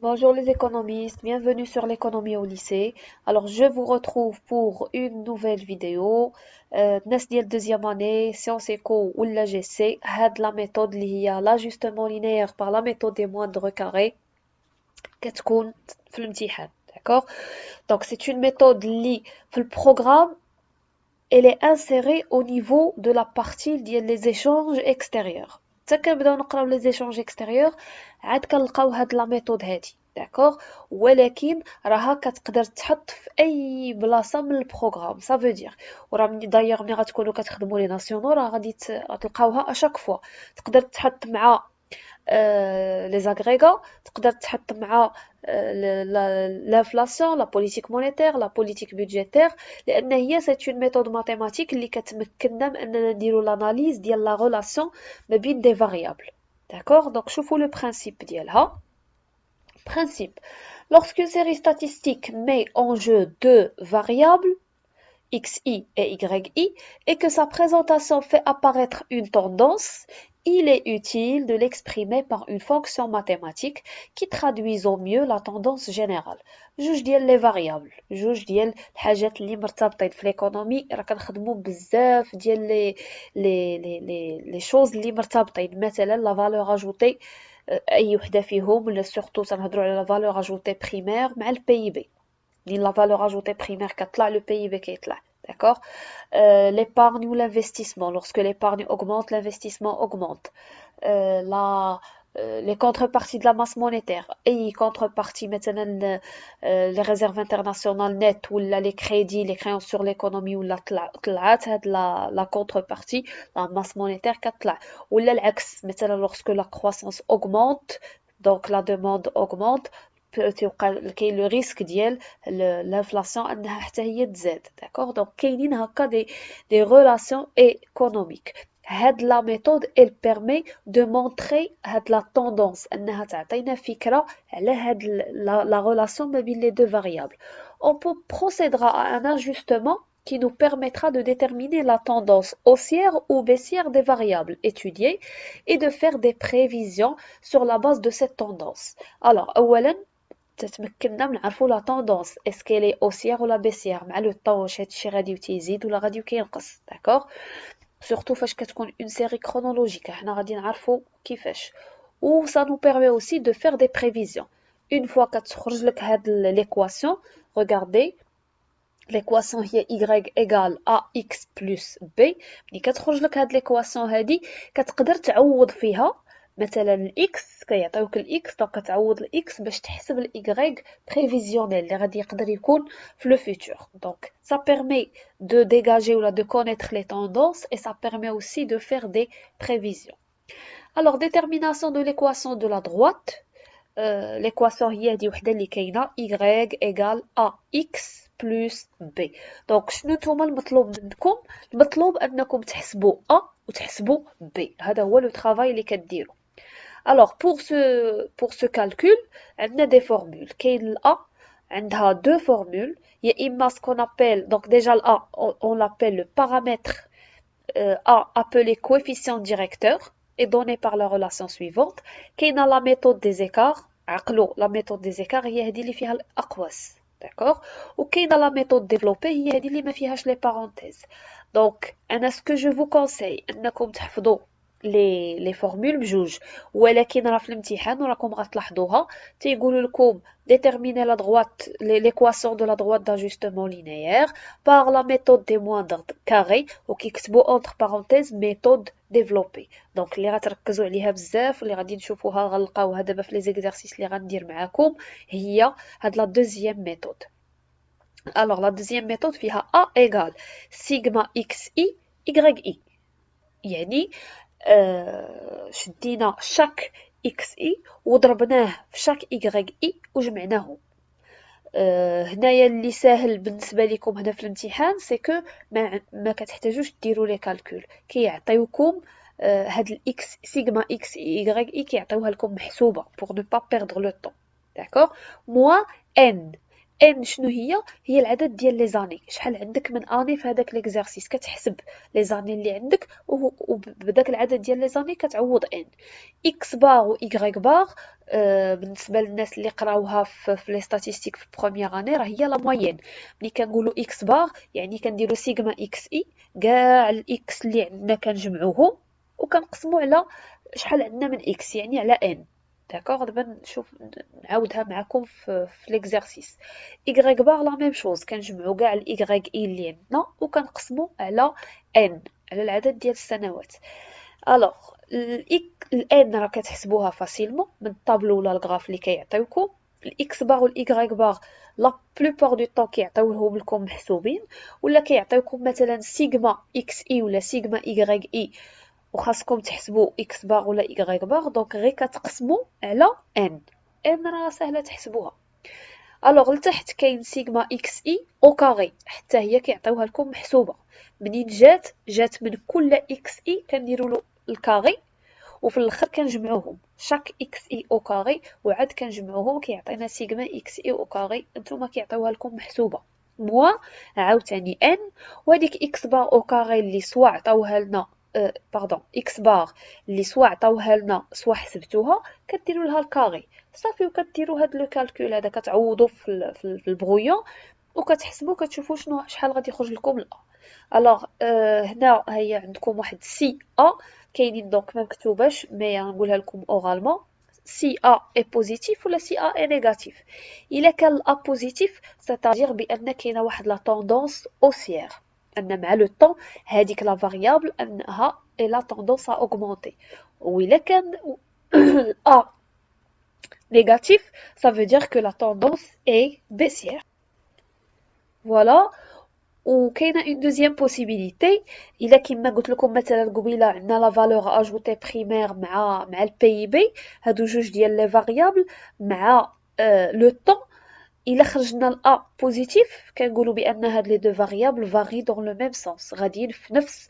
Bonjour les économistes, bienvenue sur l'économie au lycée. Alors je vous retrouve pour une nouvelle vidéo. الناس ديال deuxième année sciences éco ولا GC هاد la méthode اللي هي l'ajustement linéaire par la méthode des moindres carrés كتكون في الامتحان. D'accord? Donc c'est une méthode اللي في البروغرام elle est insérée au niveau de la partie ديال les échanges extérieurs. حتى كنبداو نقراو les échanges extérieurs عاد كنلقاو هاد لا ميثود هادي. داكوغ ولكن راها كتقدر تحط في اي بلاصه من البروغرام سا فو دير وراه دايوغ ملي غتكونوا كتخدموا لي ناسيونال راه غادي تلقاوها اشاك فوا تقدر تحط مع لي زاغريغا تقدر تحط مع l'inflation la politique monétaire la politique budgétaire لان هي سيت اون ميثود ماتيماتيك اللي كتمكننا من اننا نديرو لاناليز ديال لا ريلاسيون ما بين دي فاريابل. داكوغ دونك شوفوا لو برينسيپ ديالها. Principe. Lorsqu'une série statistique met en jeu deux variables, xi et yi, et que sa présentation fait apparaître une tendance, il est utile de l'exprimer par une fonction mathématique qui traduise au mieux la tendance générale. جوج ديال لي فاريابل جوج ديال الحاجات اللي مرتبطين في ليكونومي راه كنخدموا بزاف ديال لي شوز اللي مرتبطين مثلا لا فالور اجوتي اي وحده فيهم ولا سورتو تنهضروا على لا فالور اجوتي بريمير مع البي بي منين لا فالور اجوتي بريمير كطلع لو بي بي كيطلع. D'accord? L'épargne ou l'investissement. Lorsque l'épargne augmente, l'investissement augmente. Les contreparties de la masse monétaire. Et contreparties, maintenant, les réserves internationales nettes ou les crédits, les créances sur l'économie ou la contrepartie, la masse monétaire, ou l'axe, maintenant, lorsque la croissance augmente, donc la demande augmente, كاين لو ريسك ديال l'inflation انها حتى هي تزاد. داكوغ دونك كاينين هكا دي ريلاسيون ايكونوميك. هاد لا ميثود elle permet de montrer هاد لا tendance انها تعطينا فكره على هاد لا ريلاسيون ما بين لي دو variables. On procédera à un ajustement qui nous permettra de déterminer la tendance haussière ou baissière des variables étudiées et de faire des prévisions sur la base de cette tendance. Alors, أولا تتمكننا من نعرفوا لا طوندونس اسكي لي اوسيير ولا بيسيير مع لو طون واش هادشي غادي تيزيد ولا غادي كينقص. داكوغ سورتو فاش كتكون اون سيري كرونولوجيك حنا غادي نعرفوا كيفاش و سا نو بيرمي اوسي دو فير دي بريفيزيون اون فوا كتخرج لك هاد ليكواسيون. ريغاردي ليكواسيون هي y égale ax plus b. ملي كتخرج لك هاد ليكواسيون هادي كتقدر تعوض فيها مثلا الاكس كيعطيوك الاكس دونك كتعوض الاكس باش تحسب الاي بريفيزيونيل اللي غادي يقدر يكون في لو فيتور. دونك ça permet de dégager ou de connaître les tendances et ça permet aussi de faire des prévisions. Alors détermination de l'équation de la droite. l'équation هي هادي وحده اللي كاينه y égale ax plus b. دونك شنو نتوما المطلوب منكم؟ المطلوب انكم تحسبوا a وتحسبوا b. هذا هو لو travail اللي كديروا. Alors pour ce calcul عندنا des formules. كاين ال a عندها deux formules. يا اما ce qu'on appelle donc déjà le a on l'appelle le paramètre a appelé coefficient directeur est donné par la relation suivante. كاينه la méthode des écarts. عقلوا la méthode des écarts هي هذه اللي فيها الأقواس. داكوغ وكاينه la méthode développée هي هذه اللي ما فيهاش les parenthèses. دونك انا ce que je vous conseille انكم تحفظوا لي فورمول بجوج ولكن راه في الامتحان وراكم غتلاحظوها تيقولوا لكم déterminer la droite l'équation de la droite d'ajustement linéaire par la méthode des moindres carrés وكيكتبوا entre parenthèses méthode développée. دونك اللي غتركزوا عليها بزاف اللي غادي نشوفوها غنلقاوها دابا في لي زيكزارسيس اللي غندير معاكم هي هاد لا دوزيام ميثود. Alors la deuxième méthode فيها a égale sigma xi yi. يعني شدينا شاك اكس اي وضربناه في شاك اي اي وجمعناهم. هنايا اللي ساهل بالنسبه لكم هنا في الامتحان سي كو ما كتحتاجوش ديروا لي كالكول كيعطيوكم هاد الاكس سيغما اكس اي كيعطيوها لكم محسوبه pour ne pas perdre le temps. D'accord? moins n ان شنو هي العدد ديال لي زاني، شحال عندك من اني في هذاك ليكزارسيس، كتحسب لي زاني اللي عندك وبداك العدد ديال لي زاني كتعوض ان. اكس بار و ايغريك بار بالنسبه للناس اللي قراوها في لي ستاتيستيك في بروميير اني راه هي لا موين. ملي كنقولوا اكس بار يعني كنديروا سيغما اكس اي كاع الاكس اللي عندنا كنجمعوهم وكنقسموا على شحال عندنا من اكس يعني على ان. داكوغ دابا نشوف نعاودها معكم في ليكزارسيس. إيكغيك بار لا ميم شوز، كنجمعو كاع الإيكغيك إي اللي عندنا وكنقسمو على إن، على العدد ديال السنوات. ألوغ الإن راه كتحسبوها فاسيلمون من الطابلو ولا الغراف اللي كيعطيوكم. الإكس بار والإيكغيك بار لا بلوبار دو طون كيعطيوهم لكم محسوبين، ولا كيعطيوكم مثلا سيغما إكس إي ولا سيغما إيكغيك إي وخاصكم تحسبوا إكس بار ولا إيكغيك بار، دونك غير كتقسمو على إن. إن راه ساهلة تحسبوها. الوغ لتحت كاين سيغما اكس اي او كاري، حتى هي كيعطيوها لكم محسوبه. منين جات من كل اكس اي كنديروا له الكاري وفي الاخر كنجمعوهم شاك اكس اي او كاري وعاد كنجمعوهم كيعطينا سيغما اكس اي او كاري، نتوما كيعطيوها لكم محسوبه موا عاوتاني ان. وهاديك اكس بار او كاري اللي سوا عطاوها لنا باردون اكس بار اللي سوا عطاوها لنا سوا حسبتوها كديروا لها الكاري صافي، وكديروا هاد لو كالكول هذا كتعوضوا في البرويون وكتحسبوا كتشوفوا شحال غادي يخرج لكم الأ. الوغ هنا هي عندكم واحد سي ا كاينين دونك ما مكتوباش مي نقولها لكم اورالمون. سي ا اي بوزيتيف ولا سي ا اي نيجاتيف. الا كان الأ بوزيتيف سيتادير بان كاينه واحد لا طوندونس اوسيير، ان مع لو طون هذيك لا فاريابل انها لا طوندونس ا اوغمونتي. وإلا كان الأ négatif, ça veut dire que la tendance est baissière. Voilà. وكاينه اون دوزيام بوسيبيليتي، الا كيما قلت لكم مثلا قبيله عندنا لا فالور اجوتي بريمير مع البي اي بي، هادو جوج ديال لي فاريابل مع لو طون. الا خرجنا الأ بوزيتيف كنقولوا بان هاد لي دو فاريابل فاري دون لو ميم سونس، غاديين في نفس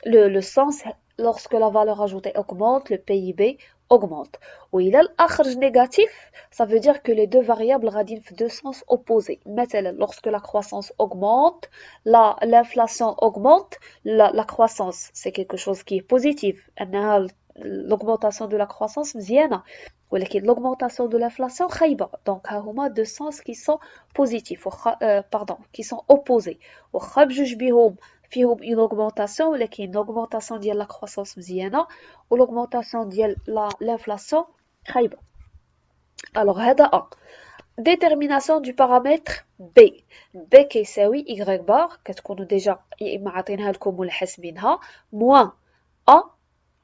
le sens lorsque la valeur ajoutée augmente, le PIB augmente. وإلا الأ خرج négatif, ça veut dire que les deux variables غاديين في deux sens opposés. مثلا lorsque la croissance augmente, l'inflation augmente, la croissance c'est quelque chose qui est positif. أنها l'augmentation de la croissance مزيانة، ولكن l'augmentation de l'inflation خايبة. Donc ها هما deux sens qui sont positifs pardon qui sont opposés. واخا بجوج بيهم فيهم une augmentation ولكن l'augmentation ديال la croissance مزيانة و l'augmentation ديال l'inflation خايبة. alors هذا A. détermination du paramètre B. B كيساوي y bar كتكونوا ديجا يا اما عاطينها لكم ولا حاسبينها moins A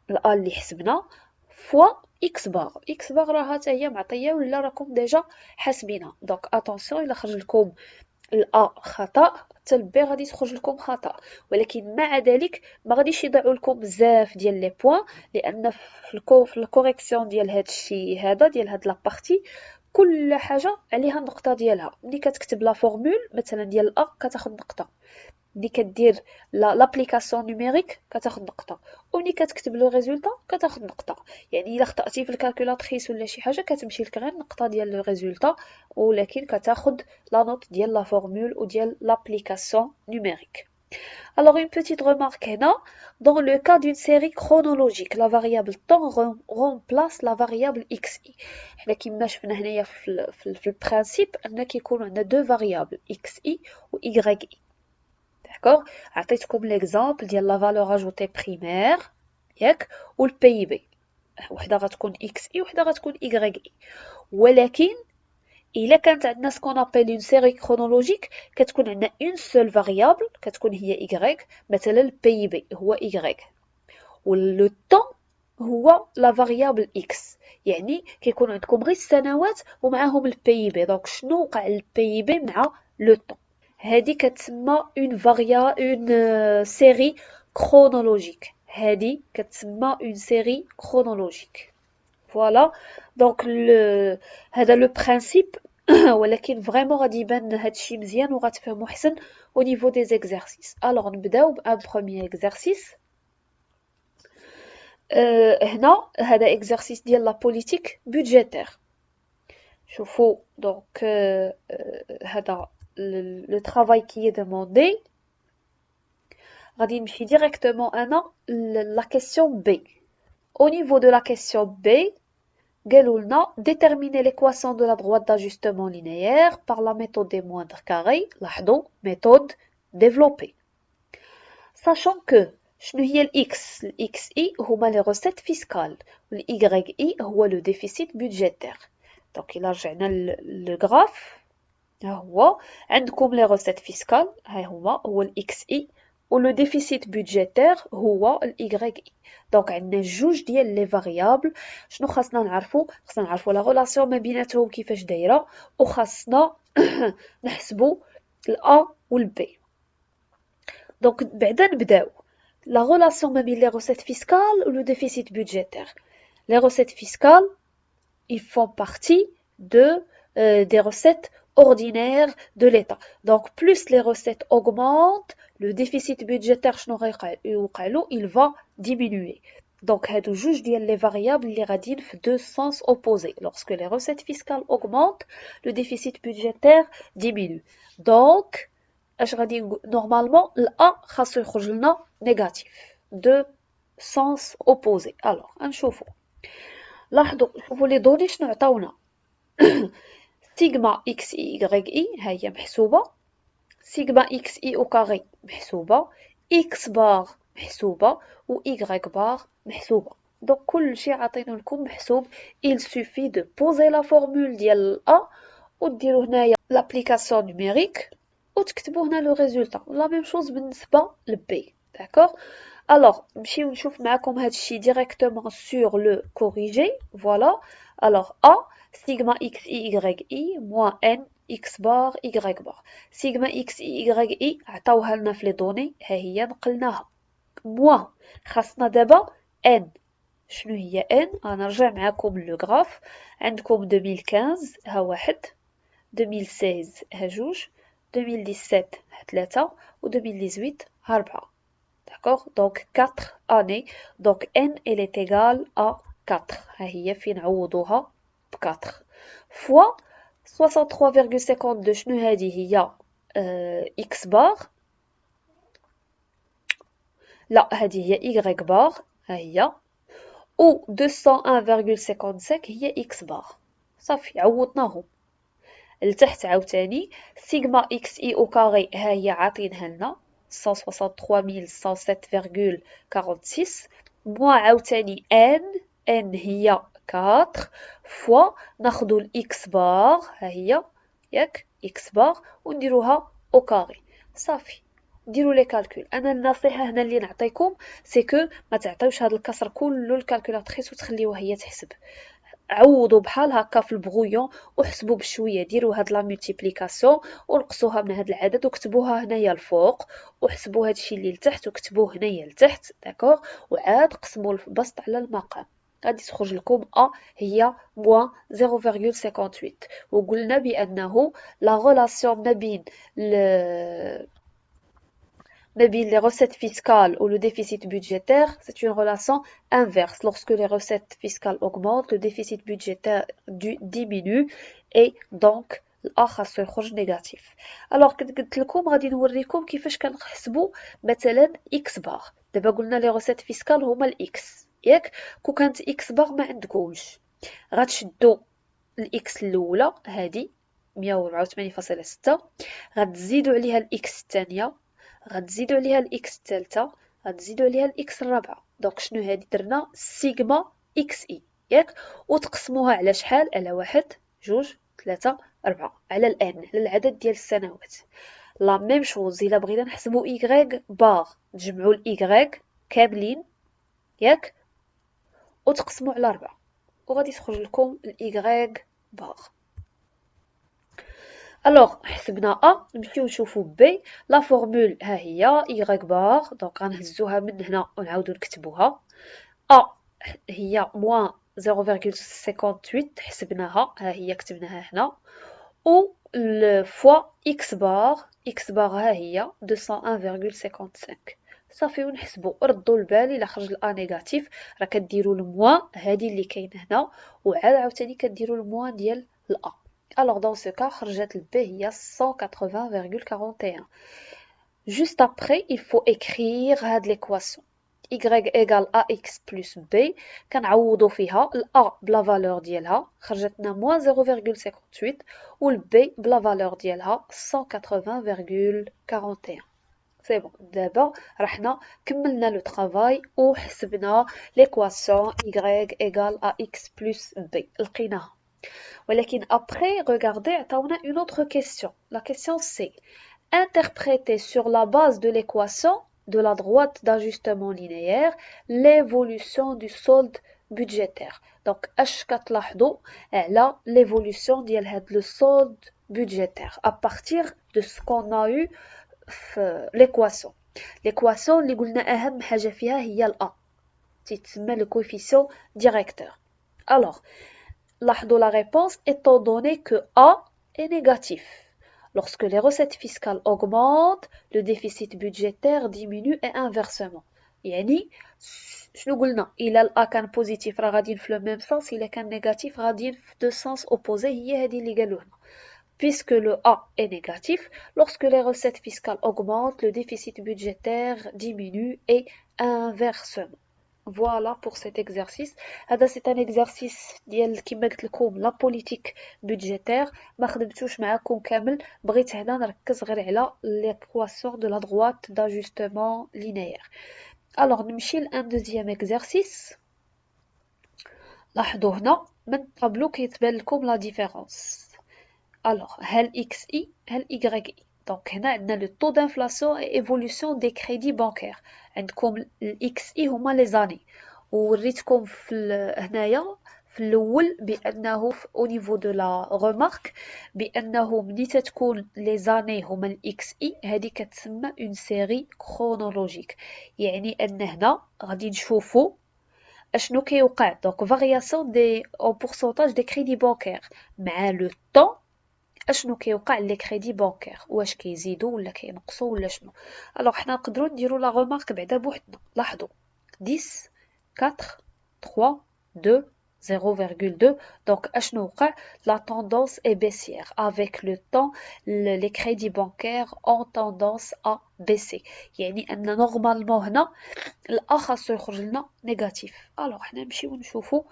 الأ اللي حسبنا فوا x بار. x بار راه حتى هي معطيه ولا راكم ديجا حاسبينها. دونك اتونسيون الا خرج لكم الأ خطأ حتى البي غادي تخرج لكم خطأ، ولكن مع ذلك ما غاديش يضيعوا لكم بزاف ديال لي بوين، لان في الكوريكسيون ديال هاد الشيء هذا ديال هاد لابارتي كل حاجه عليها النقطه ديالها. ملي كتكتب لا فورمول مثلا ديال الأ كتاخد نقطه، ملي كدير لابليكاسيون نيميريك كتاخد نقطه، وملي كتكتب لو ريزولطا كتاخد نقطه. يعني الا خطأتي في الكالكولاتريس ولا شي حاجه كتمشي لك غير النقطه ديال لو ريزولطا، ولكن كتاخد لا نوت ديال لا فورمول ou ديال l'application numérique. Alors une petite remarque هنا, dans le cas d'une série chronologique la variable temps remplace la variable xi. حنا كيما شفنا هنايا في البرانسيب ان كيكون عندنا دو فاريابل xi و yi. داكوغ عطيتكم ليكزامبل ديال لا فالور اجوتي بريمير ياك والبي بي، وحده غتكون اكس اي وحده غتكون اي. ولكن الا كانت عندنا سكون ابل اون سيري كرونولوجيك كتكون عندنا اون سول فاريابل كتكون هي اي، مثلا البي بي هو اي ولو طون هو لا فاريابل اكس. يعني كيكون عندكم غير السنوات ومعاهم البي بي. دونك شنو وقع البي بي مع لو طون؟ هادي كتسمى اون سيري كرونولوجيك. هادي كتسمى اون سيري كرونولوجيك. فوالا دونك هذا لو برانسيب. ولكن فريمون غادي يبان هادشي مزيان وغتفهموا حسن au niveau des exercices. alors نبداو بان بروميير exercice. هنا هذا exercice ديال لا بوليتيك بودجيتير. شوفوا donc هذا le travail qui est demandé. غادي نمشي directement أنا la question B. Au niveau de la question B, قالوا لنا déterminer l'équation de la droite d'ajustement linéaire par la méthode des moindres carrés. لاحظوا méthode développée. Sachant que شنو هي ال X؟ ال XI هما les recettes fiscales وال YI هو le déficit budgétaire. Donc إلا رجعنا للغراف ها هو عندكم les recettes fiscales ها هما هو ال XI و le déficit budgétaire هو ال YI. دونك عندنا جوج ديال لي فاريابل. شنو خاصنا نعرفو لا ريلاسيون ما بيناتهم كيفاش دايره وخاصنا نحسبو الA و الB. دونك بعدا نبداو la relation ما بين les recettes fiscales ou le déficit budgétaire. Les recettes fiscales, ils font partie des recettes ordinaires de l'État. Donc plus les recettes augmentent, le déficit budgétaire il va diminuer. Donc هادو جوج ديال les variables اللي غاديين في deux sens opposés. Lorsque les recettes fiscales augmentent, le déficit budgétaire diminue. Donc اش غادي normalement الA خاصو يخرج لنا négatif. Deux sens opposés. Alors نشوفو. لاحظوا شوفوا لي دوني شنو عطاونا. سيغما اكس اي يغريك ها هي محسوبه، سيغما اكس اي او كاري محسوبه، اكس بار محسوبه و ايغريك بار محسوبه. دونك كلشي عاطينو لكم محسوب. il suffit de poser la formule ديال A وديروا هنايا l'application numérique وتكتبوا هنا لو ريزولطا. لا ميم شوز بالنسبه لبي. داكوغ. Alors, نمشيو نشوف معكم هادشي directement sur le corrigé. Voilà. Alors A sigma x i y i moins n x bar y bar. sigma x i y i عطاوها لنا في لي دوني ها هي نقلناها. moins خاصنا دابا n. شنو هي n؟ غنرجع معكم لو غراف. عندكم 2015 ها واحد، 2016 ها جوج، 2017 ها 3 و 2018 ها 4. D'accord? Donc 4 années. Donc n elle est égale à 4. ها هي فين نعوضوها ب 4 fois 63,52. شنو هذه هي x بار؟ لا هذه هي y بار ها هي، و 201,55 هي x بار. صافي عوضناهم. لتحت عاوتاني سيغما اكس اي او كاري ها هي عاطينها لنا 163,107,46 موا عاوتاني n هي 4 فوا ناخدو الاكس بار ها هي ياك اكس بار ونديروها او كاري. صافي ديروا لي كالكول. انا النصيحه هنا اللي نعطيكم سي كو ما تعطيوش هذا الكسر كله الكالكولاتريس وتخليوها هي تحسب. عوضوا بحال هكا في البغويون وحسبوا بشويه. ديروا هاد لا مولتيبليكاسيون ونقصوها من هاد العدد وكتبوها هنايا الفوق وحسبوا هادشي اللي لتحت وكتبوه هنايا لتحت. داكوغ. وعاد قسموا البسط على المقام. غادي تخرج لكم ا هي موان 0,58. وقلنا بانه لا غولاسيون ما بين les recettes fiscales ou le déficit budgétaire, c'est une relation inverse. Lorsque les recettes fiscales augmentent, le déficit budgétaire diminue et donc الA خاصو يخرج نيجاتيف. الوغ قلت لكم غادي نوريكم كيفاش كنحسبوا مثلا اكس بار. دابا قلنا لي روسيت فيسكال هما الاكس ياك. كون كانت اكس بار ما عندكمش غتشدوا الاكس الاولى هذه 184.6 غتزيدوا عليها الاكس الثانيه غتزيدوا عليها الاكس الثالثه غتزيدوا عليها الاكس الرابعه. دونك شنو هادي درنا سيغما اكس اي ياك وتقسموها على شحال؟ على 1 2 3 4 على الان على العدد ديال السنوات. لا ميم شوز الا بغينا نحسبوا y بار تجمعوا الاي كاملين ياك وتقسموا على 4 وغادي تخرج لكم الاي بار. الوغ حسبنا ا نمشيو نشوفو بي. لا فورمول ها هي y بار. دونك غنهزوها من هنا ونعاودو نكتبوها. ا هي موان 0,58 حسبناها ها هي كتبناها هنا و فوا x بار ها هي 201,55. صافي ونحسبو. ردوا البال الا خرج الا نيجاتيف راه كديروا الموان هذه اللي كاينه هنا وعاد عاوتاني كديروا الموان ديال الا. Alors dans ce cas خرجت ال B هي 180,41. Juste après, il faut écrire هاد l'équation. Y égale ax plus b كنعوضو فيها ال a بلا فالور ديالها خرجتنا moins 0,58 و ال b بلا فالور ديالها 180,41. سي بون دابا رحنا كملنا لو طرافاي وحسبنا l'équation y égale ax plus b لقيناها. ولكن après regardez عطاونا une autre question. La question c'est interpréter sur la base de l'équation de la droite d'ajustement linéaire l'évolution du solde budgétaire. Donc, اش كتلاحظوا على l'évolution ديال هاد le solde budgétaire à partir de ce qu'on a eu في l'équation. L'équation اللي قلنا أهم حاجة فيها هي ال A تتسمى le coefficient directeur. Alors, لاحظوا la réponse étant donné que A est négatif. Lorsque les recettes fiscales augmentent, le déficit budgétaire diminue et inversement. يعني شنو قلنا إلا ال A كان بوزيتيف راه غاديين في لو ميم سونس إلا كان نيجاتيف غاديين في دو سونس أوبوزي هي هذه اللي قالوه لنا. Puisque le A est négatif, lorsque les recettes fiscales augmentent, le déficit budgétaire diminue et inversement. Voilà pour cet exercice. C'est un exercice ديال كما قلت لكم لا بوليتيك budgétaire ما خدمتوش معاكم كامل بغيت هنا نركز غير على l'équation de la droite d'ajustement linéaire. Alors نمشي لان دوزيام exercice. لاحظوا هنا من الطابلو كيتبان لكم لا ديفيرونس. Alors هل XI هل YI. Donc هنا عندنا le taux d'inflation et évolution des crédits bancaires. عندكم ال XI هما لي زاني ووريتكم هنايا في الاول بانه au niveau de la remarque بانه ملي تتكون لي زاني هما ال XI هذه كتسمى une série chronologique. يعني ان هنا غادي نشوفوا اشنو كيوقع. donc variation des en pourcentage des crédits bancaires مع le temps اشنو كيوقع لي كريدي بانكير واش كيزيدوا ولا كينقصوا ولا شنو. الوغ حنا نقدروا نديروا لا ريمارك بعدا بوحدنا. لاحظوا 10 4 3 2 0,2. donc اشنو وقع la tendance est baissière avec le temps les crédits bancaires ont tendance à baisser. يعني ان نورمالمون هنا الا خاصو يخرج لنا نيجاتيف. الوغ حنا نمشيو نشوفوا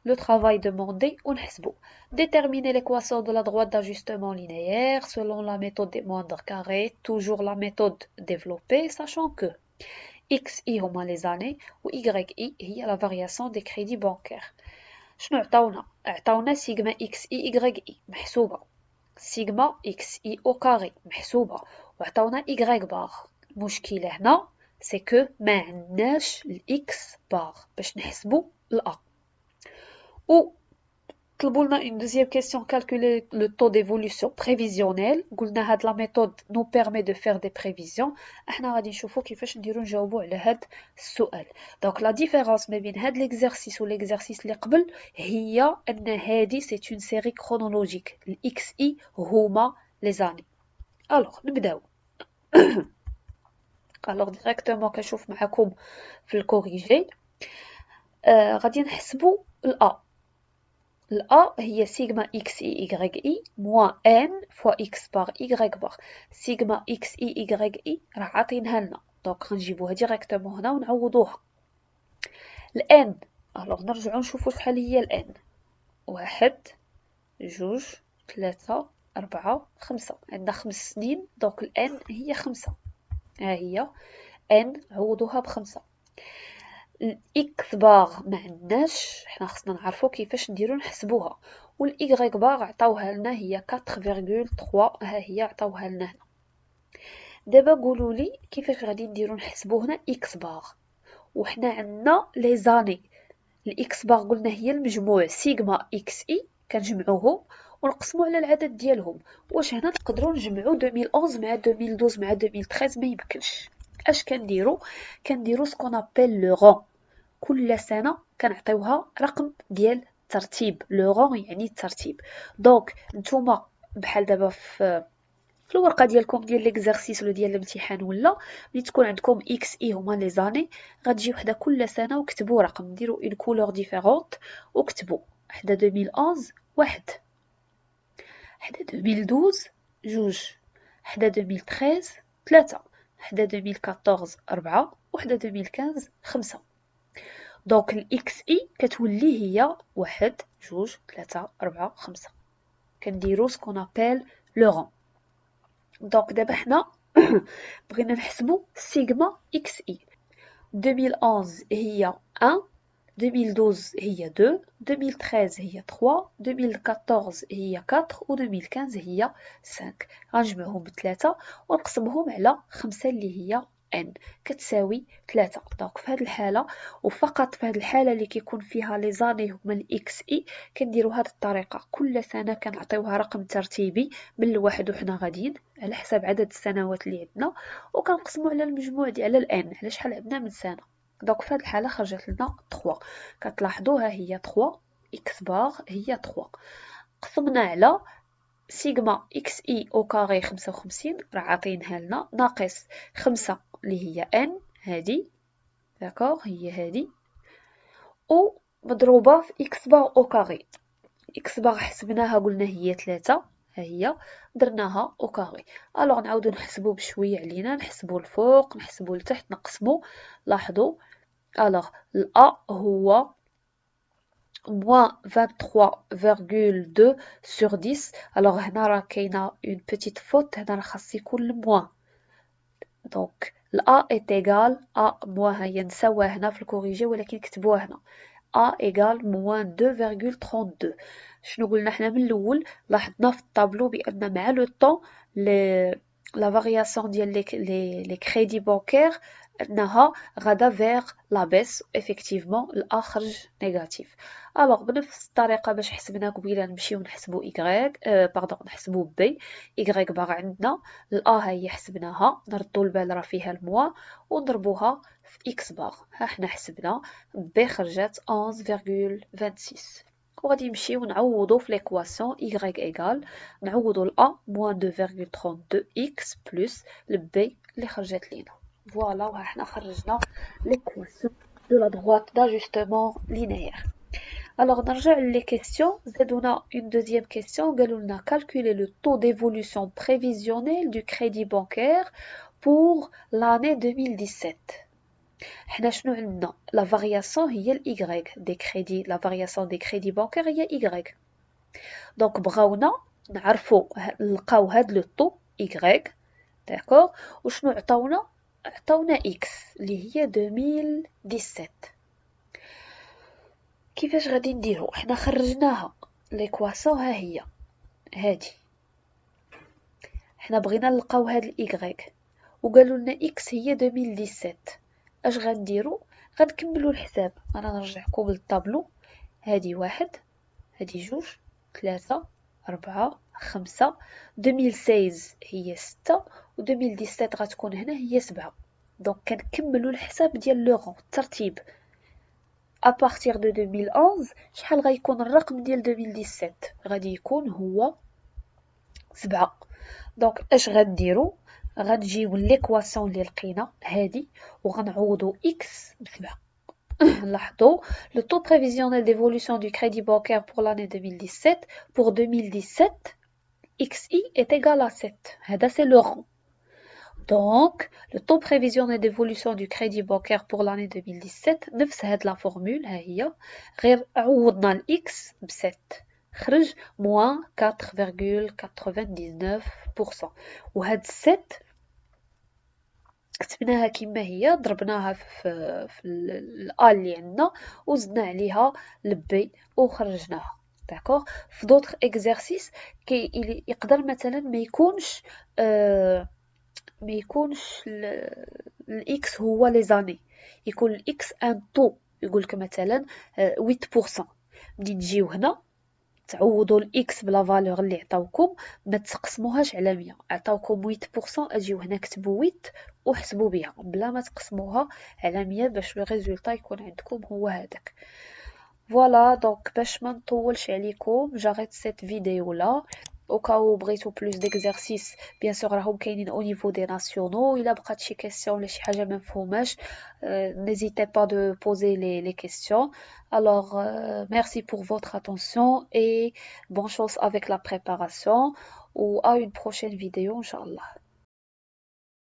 le travail demandé ونحسبوا. Déterminer l'équation de la droite d'ajustement linéaire selon la méthode des moindres carrés, toujours la méthode développée, sachant que XI هما les années و YI هي la variation des crédits bancaires. شنو عطاونا؟ عطاونا سيغما XI YI محسوبة، سيغما XI au carré محسوبة، وعطاونا Y بار. المشكلة هنا c'est que ما عندناش ال X بار باش نحسبوا ال A. Ou طلبوا لنا une deuxième question, calculer le taux d'évolution prévisionnel. قلنا هاد la méthode nous permet de faire des prévisions. احنا غادي نشوفوا كيفاش نديرو نجاوبوا على هاد السؤال. donc la différence ما بين هاد l'exercice و l'exercice اللي قبل هي ان هادي c'est une série chronologique. ال XI هما les années. alors نبداو. alors directement كنشوف معكم في الكوريجي. غادي نحسبوا ال A. ال A هي سيغما XI YI moins N fois X bar Y bar. سيغما XI YI راه عاطينها لنا دونك غنجيبوها ديريكتومون هنا ونعوضوها. ال N الوغ نرجعو نشوفو شحال هي ال N. 1 2 3 4 5. عندنا 5 سنين دونك ال N هي 5. ها هي N عوضوها ب5. الاكس بار ما عندناش حنا خصنا نعرفوا كيفاش نديرو نحسبوها والاي بار عطاوها لنا هي 4.3 ها هي عطاوها لنا هنا. دابا قولوا لي كيفاش غادي نديرو نحسبو هنا اكس بار وحنا عندنا لي زاني. الاكس بار قلنا هي المجموع سيغما اكس اي كنجمعوهم ونقسموا على العدد ديالهم. واش هنا نقدروا نجمعوا 2011 مع 2012 مع 2013؟ ما يمكنش. اش كنديرو سكون ابل لو رون. كل سنه كنعطيوها رقم ديال الترتيب. لو رون يعني الترتيب. دونك نتوما بحال دابا في الورقه ديالكم ديال ليكزارسيس ولا ديال الامتحان ولا ملي تكون عندكم اكس اي هما لي زاني غتجي وحده كل سنه وكتبوا رقم ديروا اون كولور ديفيرونت وكتبوا حدا 2011 واحد حدا 2012 جوج، حدا 2013 3، حدا 2014 4، وحدا 2015 5. دونك الاكس اي كتولي هي 1 2 3 4 5. كنديرو سكون ابل لو رون. دونك دابا حنا بغينا نحسبو سيغما اكس اي. 2011 هي 1، 2012 هي 2، 2013 هي 3، 2014 هي 4 و 2015 هي 5. غنجمعهم بثلاثة ونقسمهم على 5 اللي هي n كتساوي 3. دونك في هذه الحالة وفقط في هذه الحالة اللي كيكون فيها لي زاني هما الاكس اي كنديرو هذه الطريقة. كل سنة كنعطيوها رقم ترتيبي من الواحد وحنا غاديين على حساب عدد السنوات اللي عندنا، وكنقسمو على المجموع ديال الان على شحال عندنا من سنة. دونك في هذه الحالة خرجت لنا 3. كتلاحظوا ها هي 3 اكس بار هي 3 قسمنا على سيغما اكس اي او كاري 55 راه عاطينها لنا ناقص 5 اللي هي ان هادي داكوغ هي هادي، و مضروبة في اكس بار او كاري. اكس بار حسبناها قلنا هي 3، ها هي درناها او كاري. الوغ نعاودو نحسبو بشويه علينا، نحسبو الفوق نحسبو لتحت نقسمو. لاحظوا الوغ الأ هو moins 23,2 sur 10. الوغ هنا راه كاينة اون بوتيت فوت، هنا راه خاص يكون الموان. دونك الأ est égal à موان، هي نساوها هنا في الكوريجي ولكن كتبوها هنا A égale moins 2,32. شنو قلنا حنا من الاول؟ لاحظنا في الطابلو بان مع لو طون لا فارياسيون ديال لي كريدي بانكير انها غادا فيغ لا بيس. افيكتيفمون الا خرج نيجاتيف. الوغ بنفس الطريقه باش حسبنا قبيله نمشيو نحسبو ايغريك باردون نحسبو بي. ايغريك باغا عندنا الا هي حسبناها، نردو البال راه فيها الموا ونضربوها في اكس بار. ها حنا حسبنا بي خرجت 11,26. وغادي نمشيو نعوضو في ليكواسيون y ايغال، نعوضو ل a moins 2,32 x بلس البي اللي خرجت لينا. فوالا وها حنا خرجنا ليكواسيون دو لا droite d'ajustement linéaire. Alors نرجع لي كيسيون. زادونا une deuxième question. قالوا لنا calculer le taux d'évolution prévisionnel du crédit bancaire pour l'année 2017. حنا شنو عندنا؟ لا فارياسيون هي الايغريك دي كريدي، لا فارياسيون دي كريدي بانكير هي ايغريك. دونك بغاونا نعرفو نلقاو هاد لو طو ايغريك داكوغ. وشنو عطاونا؟ عطاونا اكس اللي هي 2017. كيفاش غادي نديرو؟ حنا خرجناها ليكواسيون ها هي هادي، حنا بغينا نلقاو هاد الايغريك وقالوا لنا اكس هي 2017. اش غنديرو؟ غنكملو الحساب. انا نرجعكم للطابلو. هادي 1 هادي 2 3 4 5. 2016 هي 6 و 2017 غتكون هنا هي 7. دونك كنكملو الحساب ديال لو رون الترتيب. ابارتيغ دو 2011 شحال غيكون الرقم ديال 2017؟ غادي يكون هو 7. دونك اش غنديرو؟ غنجيو ليكواسيون اللي لقينا هادي وغنعوضو اكس ب7. لاحظوا le taux prévisionnel d'évolution du crédit bancaire pour l'année 2017. Pour 2017 xi est égal à 7. هذا c'est le rond. Donc le taux prévisionnel d'évolution du crédit bancaire pour l'année 2017 نفس هاد لا فورمول ها هي، غير عوضنا الاكس ب7 خرج moins 4,99%. وهاد 7 كتبناها كما هي، ضربناها في الأ اللي عندنا وزدنا عليها البي وخرجناها داكوغ. في دوطخ اكزرسيس يقدر مثلا ما يكونش الاكس هو لي زاني، يكون الاكس ان طو. يقولك مثلا 8%. ملي نجيو هنا تعوضوا الاكس بلا فالور اللي عطاوكم، ما تقسموهاش على 100. عطاوكم 8%، اجيو هنا كتبوا 8 وحسبوا بها بلا ما تقسموها على 100 باش لو ريزولطا يكون عندكم هو هذاك. فوالا دونك باش ما نطولش عليكم جاريت سيت فيديو لا. au cas où بغيتو plus d'exercices bien sûr راهم كاينين au niveau des nationaux. إلا بقات شي question ولا شي حاجة ما مفهوماش n'hésitez pas de poser les questions. Alors merci pour votre attention et bonne chance avec la préparation ou à une prochaine vidéo Inch'Allah.